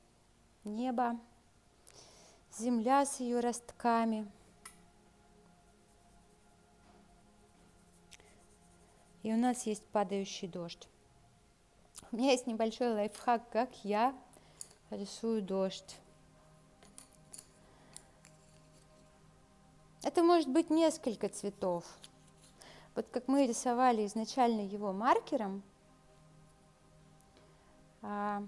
S1: небо, земля с ее ростками. И у нас есть падающий дождь. У меня есть небольшой лайфхак, как я рисую дождь. Это может быть несколько цветов. Вот как мы рисовали изначально его маркером, я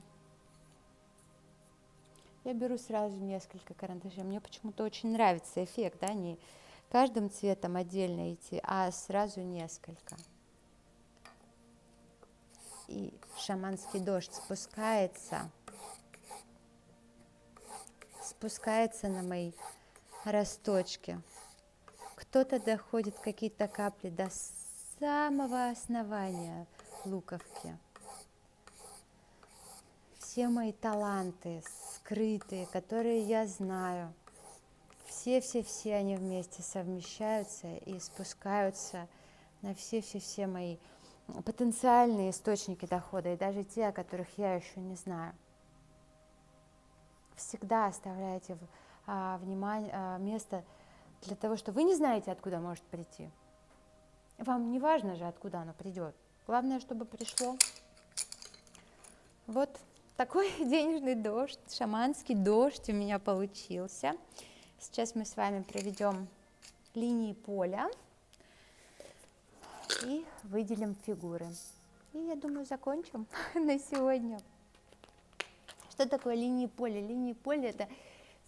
S1: беру сразу несколько карандашей. Мне почему-то очень нравится эффект, да, не каждым цветом отдельно идти, а сразу несколько. И шаманский дождь спускается на мои росточки. Кто-то доходит какие-то капли до самого основания луковки. Все мои таланты скрытые, которые я знаю, все они вместе совмещаются и спускаются на все мои потенциальные источники дохода, и даже те, о которых я еще не знаю. Всегда оставляйте место для того, что вы не знаете, откуда может прийти. Вам не важно же, откуда оно придет. Главное, чтобы пришло. Вот такой денежный дождь, шаманский дождь у меня получился. Сейчас мы с вами проведем линии поля и выделим фигуры. И я думаю, закончим на сегодня. Что такое линии поля? Линии поля – это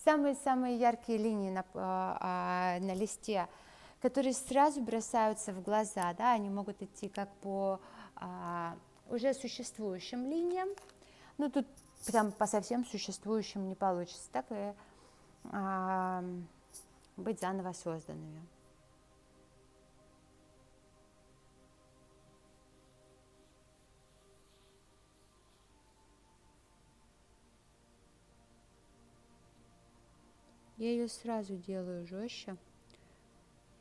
S1: самые-самые яркие линии на листе, которые сразу бросаются в глаза. Да? Они могут идти как по уже существующим линиям, но тут прям по совсем существующим не получится, так и быть заново созданными. Я ее сразу делаю жестче,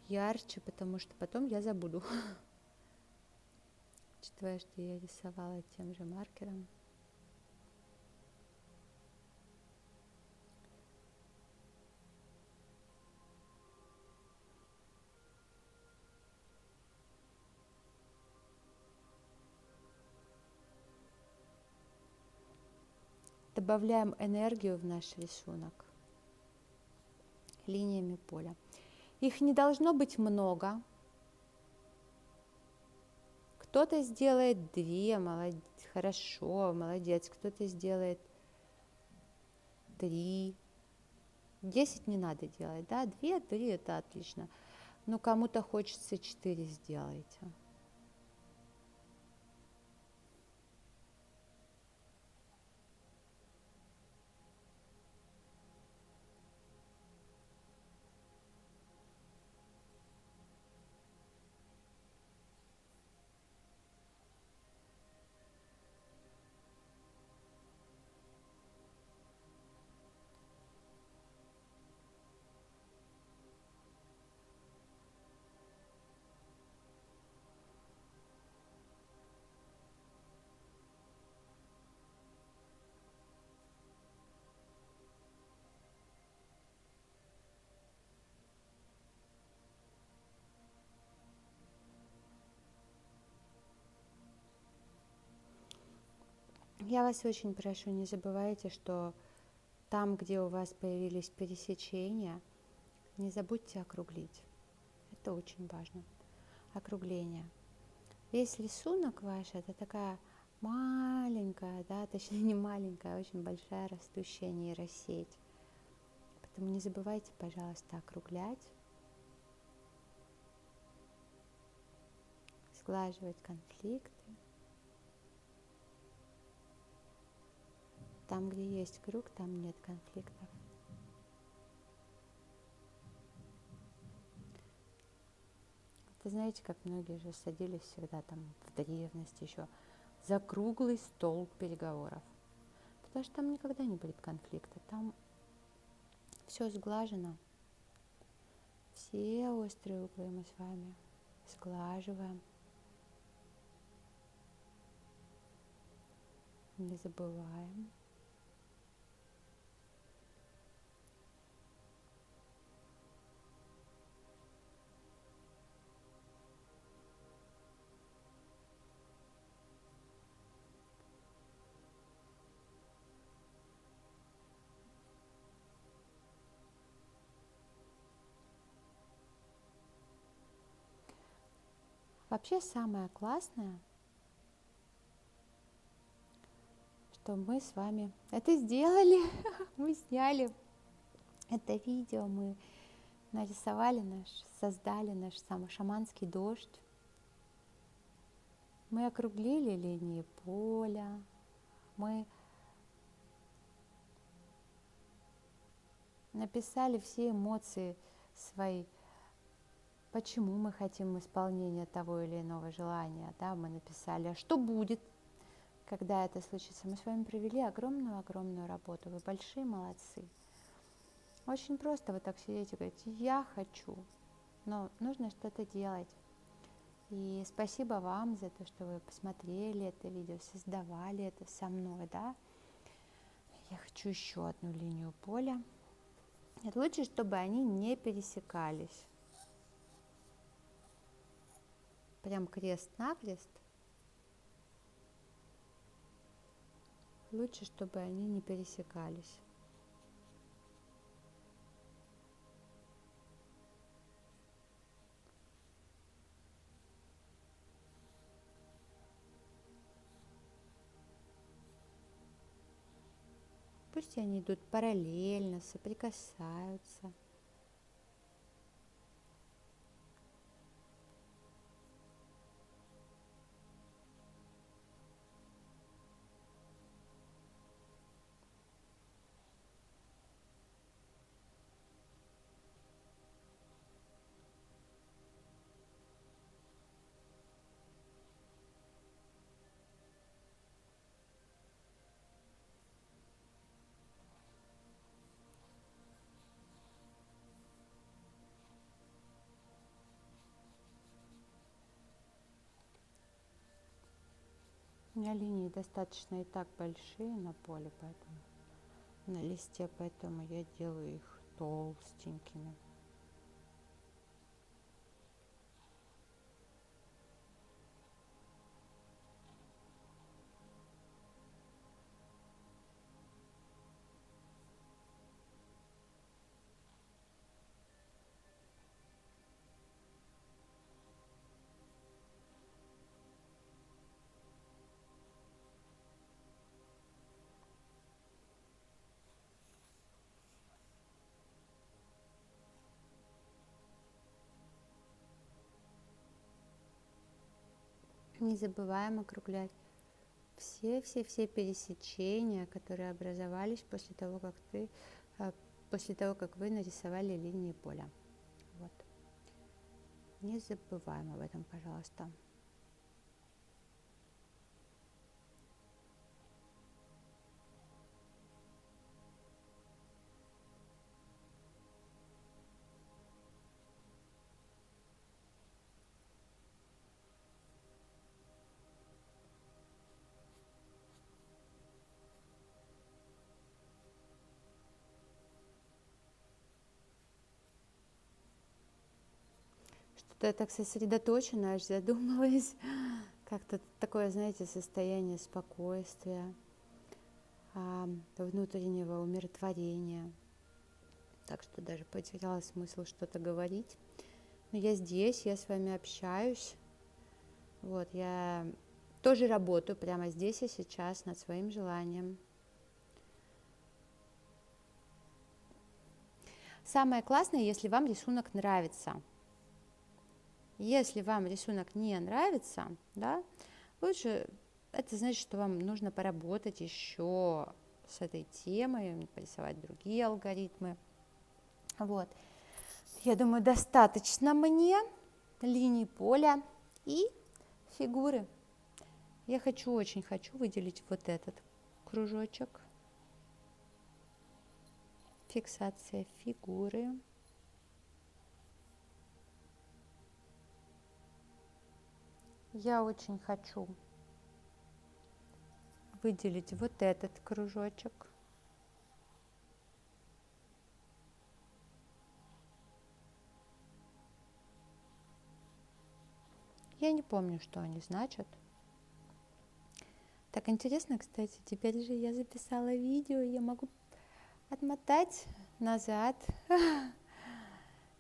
S1: ярче, потому что потом я забуду. Учитывая, что я рисовала тем же маркером. Добавляем энергию в наш рисунок линиями поля. Их не должно быть много. Кто-то сделает 2, хорошо, молодец. Кто-то сделает 3. 10 не надо делать, да? 2, 3 это отлично. Но кому-то хочется 4, сделайте. Я вас очень прошу, не забывайте, что там, где у вас появились пересечения, не забудьте округлить. Это очень важно. Округление. Весь рисунок ваш – это такая маленькая, да, точнее не маленькая, а очень большая растущая нейросеть. Поэтому не забывайте, пожалуйста, округлять. сглаживать конфликты. Там, где есть круг, там нет конфликтов. Вы знаете, как многие же садились всегда там в древности еще за круглый стол переговоров. Потому что там никогда не будет конфликта. Там все сглажено. Все острые углы мы с вами сглаживаем. Не забываем. Вообще самое классное, что мы с вами это сделали, мы сняли это видео, мы нарисовали создали наш самый шаманский дождь. Мы округлили линии поля, мы написали все эмоции свои, почему мы хотим исполнения того или иного желания, да, мы написали, а что будет, когда это случится. Мы с вами провели огромную-огромную работу, вы большие молодцы. Очень просто вот так сидеть и говорить, я хочу, но нужно что-то делать. И спасибо вам за то, что вы посмотрели это видео, создавали это со мной, да. Я хочу еще одну линию поля. Это лучше, чтобы они не пересекались. Прям крест-накрест. Лучше, чтобы они не пересекались. Пусть они идут параллельно, соприкасаются. У меня линии достаточно и так большие на поле, поэтому на листе, поэтому я делаю их толстенькими. Не забываем округлять все пересечения, которые образовались после того, как вы нарисовали линии поля. Вот. Не забываем об этом, пожалуйста. Что-то я так сосредоточена, аж задумалась. Как-то такое, знаете, состояние спокойствия, внутреннего умиротворения. Так что даже потеряла смысл что-то говорить. Но я здесь, я с вами общаюсь. Вот, я тоже работаю прямо здесь и сейчас над своим желанием. Самое классное, если вам рисунок нравится. Если вам рисунок не нравится, да, лучше, это значит, что вам нужно поработать еще с этой темой, порисовать другие алгоритмы. Вот. Я думаю, достаточно мне линий поля и фигуры. Я очень хочу выделить вот этот кружочек. Фиксация фигуры. Я очень хочу выделить вот этот кружочек. Я не помню, что они значат. Так интересно, кстати, теперь же я записала видео, я могу отмотать назад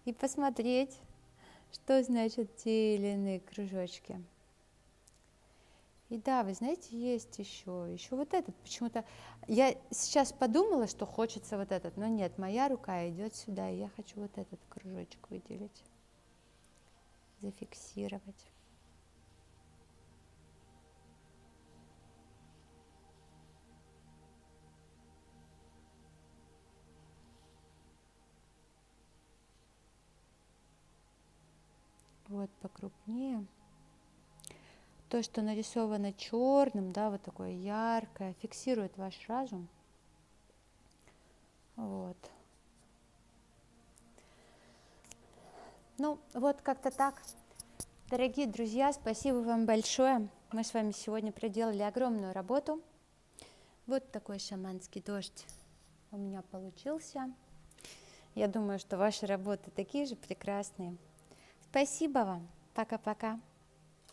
S1: и посмотреть, что значат те или иные кружочки. И да, вы знаете, есть еще вот этот. Почему-то я сейчас подумала, что хочется вот этот, но нет, моя рука идет сюда, и я хочу вот этот кружочек выделить, зафиксировать. Вот покрупнее. То, что нарисовано черным, да, вот такое яркое, фиксирует ваш разум. Вот. Ну, вот как-то так. Дорогие друзья, спасибо вам большое. Мы с вами сегодня проделали огромную работу. Вот такой шаманский дождь у меня получился. Я думаю, что ваши работы такие же прекрасные. Спасибо вам. Пока-пока.